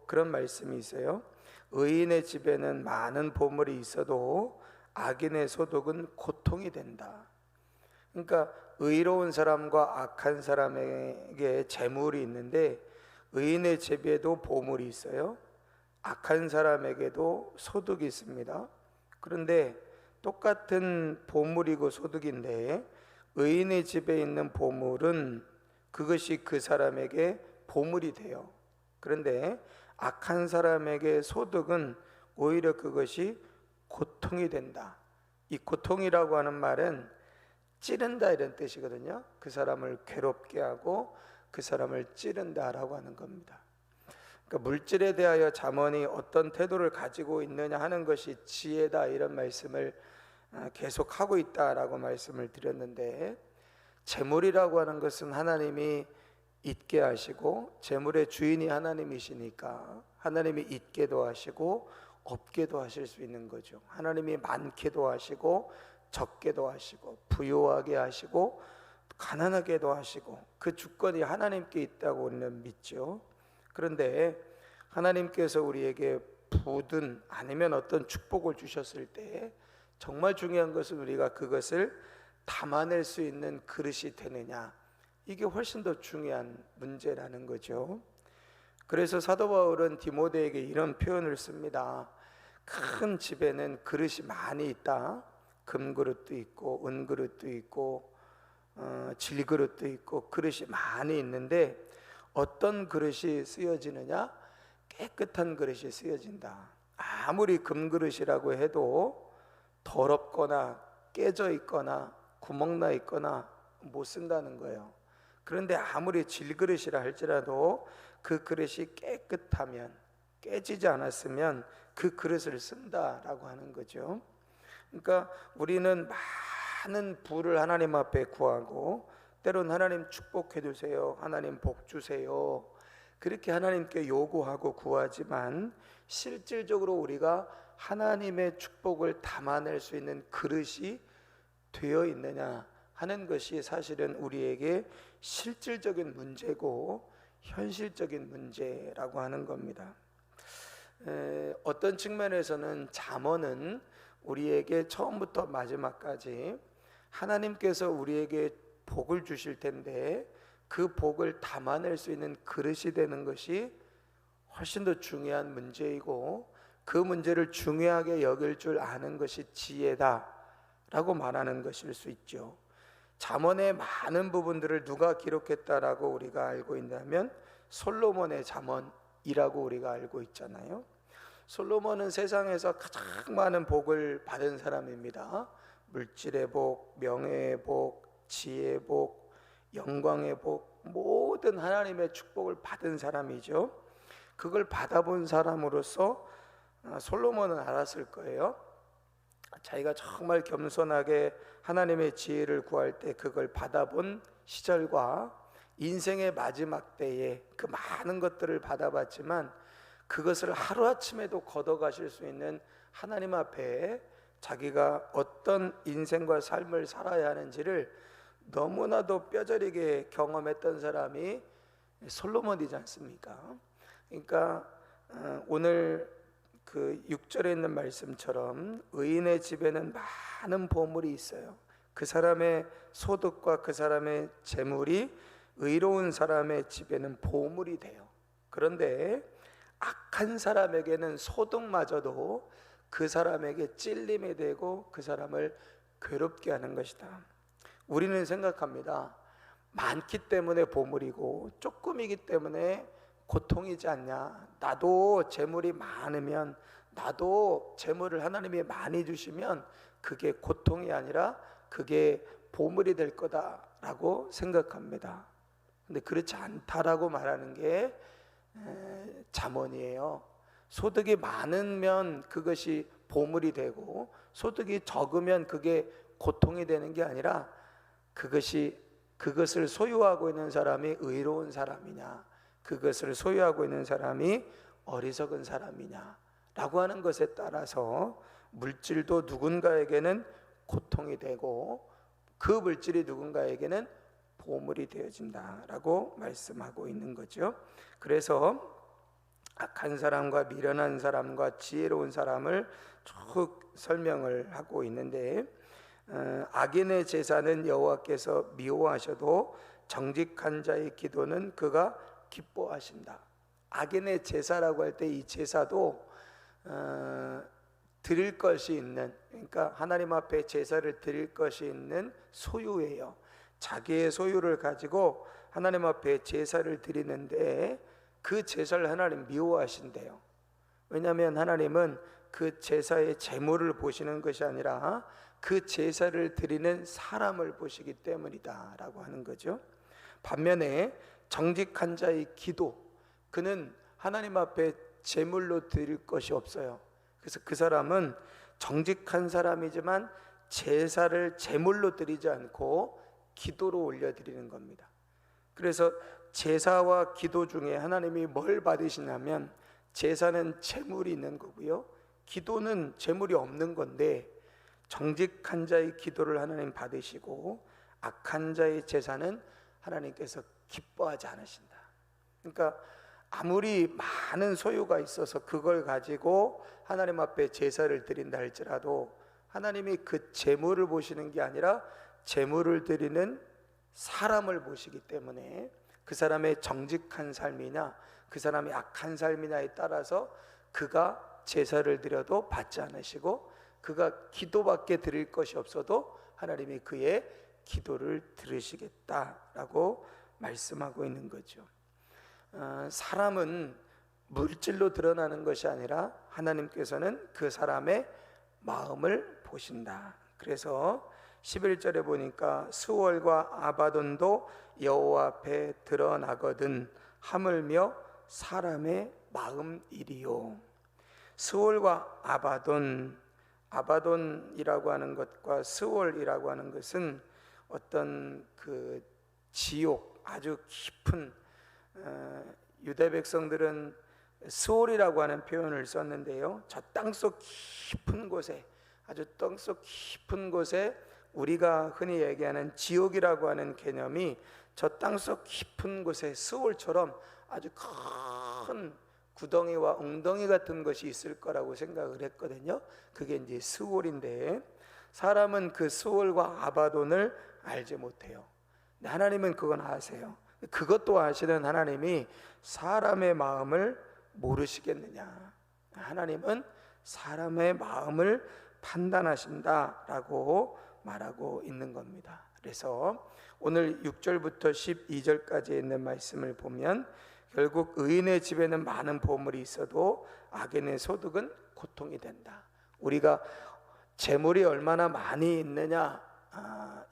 그런 말씀이 있어요. 의인의 집에는 많은 보물이 있어도 악인의 소득은 고통이 된다. 그러니까 의로운 사람과 악한 사람에게 재물이 있는데, 의인의 집에도 보물이 있어요. 악한 사람에게도 소득이 있습니다. 그런데 똑같은 보물이고 소득인데, 의인의 집에 있는 보물은 그것이 그 사람에게 보물이 돼요. 그런데 악한 사람에게 소득은 오히려 그것이 고통이 된다. 이 고통이라고 하는 말은 찌른다 이런 뜻이거든요. 그 사람을 괴롭게 하고 그 사람을 찌른다라고 하는 겁니다. 그러니까 물질에 대하여 잠언이 어떤 태도를 가지고 있느냐 하는 것이 지혜다, 이런 말씀을 계속 하고 있다라고 말씀을 드렸는데, 재물이라고 하는 것은 하나님이 있게 하시고 재물의 주인이 하나님이시니까 하나님이 있게도 하시고 없게도 하실 수 있는 거죠. 하나님이 많게도 하시고 적게도 하시고 부유하게 하시고 가난하게도 하시고, 그 주권이 하나님께 있다고 우리는 믿죠. 그런데 하나님께서 우리에게 부든 아니면 어떤 축복을 주셨을 때 정말 중요한 것은 우리가 그것을 담아낼 수 있는 그릇이 되느냐, 이게 훨씬 더 중요한 문제라는 거죠. 그래서 사도 바울은 디모데에게 이런 표현을 씁니다. 큰 집에는 그릇이 많이 있다. 금그릇도 있고 은그릇도 있고 질그릇도 있고 그릇이 많이 있는데, 어떤 그릇이 쓰여지느냐? 깨끗한 그릇이 쓰여진다. 아무리 금그릇이라고 해도 더럽거나 깨져 있거나 구멍나 있거나 못 쓴다는 거예요. 그런데 아무리 질그릇이라 할지라도 그 그릇이 깨끗하면, 깨지지 않았으면 그 그릇을 쓴다라고 하는 거죠. 그러니까 우리는 많은 부를 하나님 앞에 구하고, 때론 하나님 축복해 주세요, 하나님 복 주세요, 그렇게 하나님께 요구하고 구하지만 실질적으로 우리가 하나님의 축복을 담아낼 수 있는 그릇이 되어 있느냐 하는 것이 사실은 우리에게 실질적인 문제고 현실적인 문제라고 하는 겁니다. 어떤 측면에서는 잠언은 우리에게 처음부터 마지막까지 하나님께서 우리에게 복을 주실 텐데 그 복을 담아낼 수 있는 그릇이 되는 것이 훨씬 더 중요한 문제이고, 그 문제를 중요하게 여길 줄 아는 것이 지혜다 라고 말하는 것일 수 있죠. 잠언의 많은 부분들을 누가 기록했다라고 우리가 알고 있냐면 솔로몬의 잠언이라고 우리가 알고 있잖아요. 솔로몬은 세상에서 가장 많은 복을 받은 사람입니다. 물질의 복, 명예의 복, 지혜의 복, 영광의 복, 모든 하나님의 축복을 받은 사람이죠. 그걸 받아본 사람으로서 솔로몬은 알았을 거예요. 자기가 정말 겸손하게 하나님의 지혜를 구할 때 그걸 받아본 시절과 인생의 마지막 때에 그 많은 것들을 받아봤지만 그것을 하루아침에도 걷어가실 수 있는 하나님 앞에 자기가 어떤 인생과 삶을 살아야 하는지를 너무나도 뼈저리게 경험했던 사람이 솔로몬이지 않습니까? 그러니까 오늘 그 6절에 있는 말씀처럼 의인의 집에는 많은 보물이 있어요. 그 사람의 소득과 그 사람의 재물이 의로운 사람의 집에는 보물이 돼요. 그런데 악한 사람에게는 소득마저도 그 사람에게 찔림이 되고 그 사람을 괴롭게 하는 것이다. 우리는 생각합니다. 많기 때문에 보물이고 조금이기 때문에 고통이지 않냐. 나도 재물이 많으면, 나도 재물을 하나님이 많이 주시면 그게 고통이 아니라 그게 보물이 될 거다라고 생각합니다. 근데 그렇지 않다라고 말하는 게 잠언이에요. 소득이 많으면 그것이 보물이 되고 소득이 적으면 그게 고통이 되는 게 아니라 그것을 소유하고 있는 사람이 의로운 사람이냐, 그것을 소유하고 있는 사람이 어리석은 사람이냐 라고 하는 것에 따라서 물질도 누군가에게는 고통이 되고 그 물질이 누군가에게는 보물이 되어진다라고 말씀하고 있는 거죠. 그래서 악한 사람과 미련한 사람과 지혜로운 사람을 쭉 설명을 하고 있는데, 악인의 제사는 여호와께서 미워하셔도 정직한 자의 기도는 그가 기뻐하신다. 악인의 제사라고 할 때 이 제사도 드릴 것이 있는, 그러니까 하나님 앞에 제사를 드릴 것이 있는 소유예요. 자기의 소유를 가지고 하나님 앞에 제사를 드리는데 그 제사를 하나님 미워하신대요. 왜냐하면 하나님은 그 제사의 제물을 보시는 것이 아니라 그 제사를 드리는 사람을 보시기 때문이다 라고 하는 거죠. 반면에 정직한 자의 기도, 그는 하나님 앞에 제물로 드릴 것이 없어요. 그래서 그 사람은 정직한 사람이지만 제사를 제물로 드리지 않고 기도로 올려드리는 겁니다. 그래서 제사와 기도 중에 하나님이 뭘 받으시냐면, 제사는 제물이 있는 거고요, 기도는 제물이 없는 건데, 정직한 자의 기도를 하나님 받으시고 악한 자의 제사는 하나님께서 기뻐하지 않으신다. 그러니까 아무리 많은 소유가 있어서 그걸 가지고 하나님 앞에 제사를 드린다 할지라도 하나님이 그 제물을 보시는 게 아니라 제물을 드리는 사람을 보시기 때문에 그 사람의 정직한 삶이냐 그 사람의 악한 삶이냐에 따라서 그가 제사를 드려도 받지 않으시고, 그가 기도밖에 드릴 것이 없어도 하나님이 그의 기도를 들으시겠다라고 말씀하고 있는 거죠. 사람은 물질로 드러나는 것이 아니라 하나님께서는 그 사람의 마음을 보신다. 그래서 11절에 보니까 스월과 아바돈도 여호와 앞에 드러나거든 하물며 사람의 마음이리요. 스월과 아바돈이라고 하는 것과 스월이라고 하는 것은 어떤 그 지옥, 아주 깊은, 유대 백성들은 스월이라고 하는 표현을 썼는데요, 저 땅속 깊은 곳에, 아주 땅속 깊은 곳에 우리가 흔히 얘기하는 지옥이라고 하는 개념이 저 땅속 깊은 곳에 스월처럼 아주 큰 구덩이와 웅덩이 같은 것이 있을 거라고 생각을 했거든요. 그게 이제 스월인데, 사람은 그 스월과 아바돈을 알지 못해요. 하나님은 그건 아세요. 그것도 아시는 하나님이 사람의 마음을 모르시겠느냐. 하나님은 사람의 마음을 판단하신다라고 말하고 있는 겁니다. 그래서 오늘 6절부터 12절까지 있는 말씀을 보면 결국 의인의 집에는 많은 보물이 있어도 악인의 소득은 고통이 된다. 우리가 재물이 얼마나 많이 있느냐,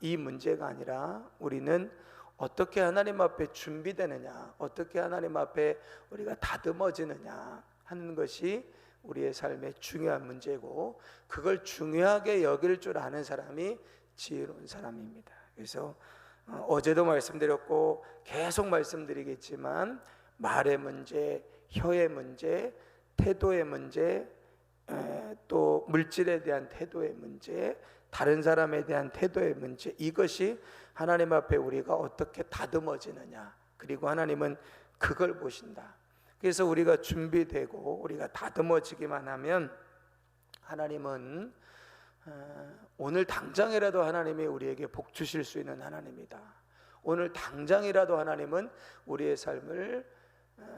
이 문제가 아니라 우리는 어떻게 하나님 앞에 준비되느냐, 어떻게 하나님 앞에 우리가 다듬어지느냐 하는 것이 우리의 삶의 중요한 문제고, 그걸 중요하게 여길 줄 아는 사람이 지혜로운 사람입니다. 그래서 어제도 말씀드렸고 계속 말씀드리겠지만, 말의 문제, 혀의 문제, 태도의 문제, 또 물질에 대한 태도의 문제, 다른 사람에 대한 태도의 문제, 이것이 하나님 앞에 우리가 어떻게 다듬어지느냐, 그리고 하나님은 그걸 보신다. 그래서 우리가 준비되고 우리가 다듬어지기만 하면 하나님은 오늘 당장이라도 하나님이 우리에게 복 주실 수 있는 하나님이다. 오늘 당장이라도 하나님은 우리의 삶을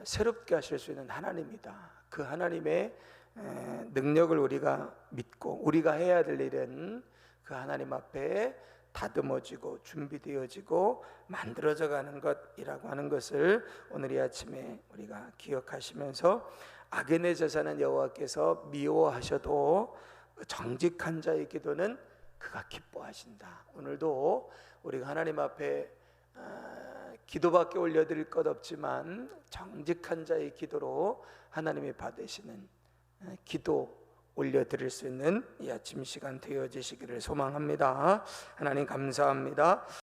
새롭게 하실 수 있는 하나님이다. 그 하나님의 능력을 우리가 믿고 우리가 해야 될 일은 그 하나님 앞에 다듬어지고 준비되어지고 만들어져 가는 것이라고 하는 것을 오늘 이 아침에 우리가 기억하시면서, 악인의 제사는 여호와께서 미워하셔도 정직한 자의 기도는 그가 기뻐하신다. 오늘도 우리가 하나님 앞에 기도밖에 올려드릴 것 없지만 정직한 자의 기도로 하나님이 받으시는 기도 올려드릴 수 있는 이 아침 시간 되어지시기를 소망합니다. 하나님 감사합니다.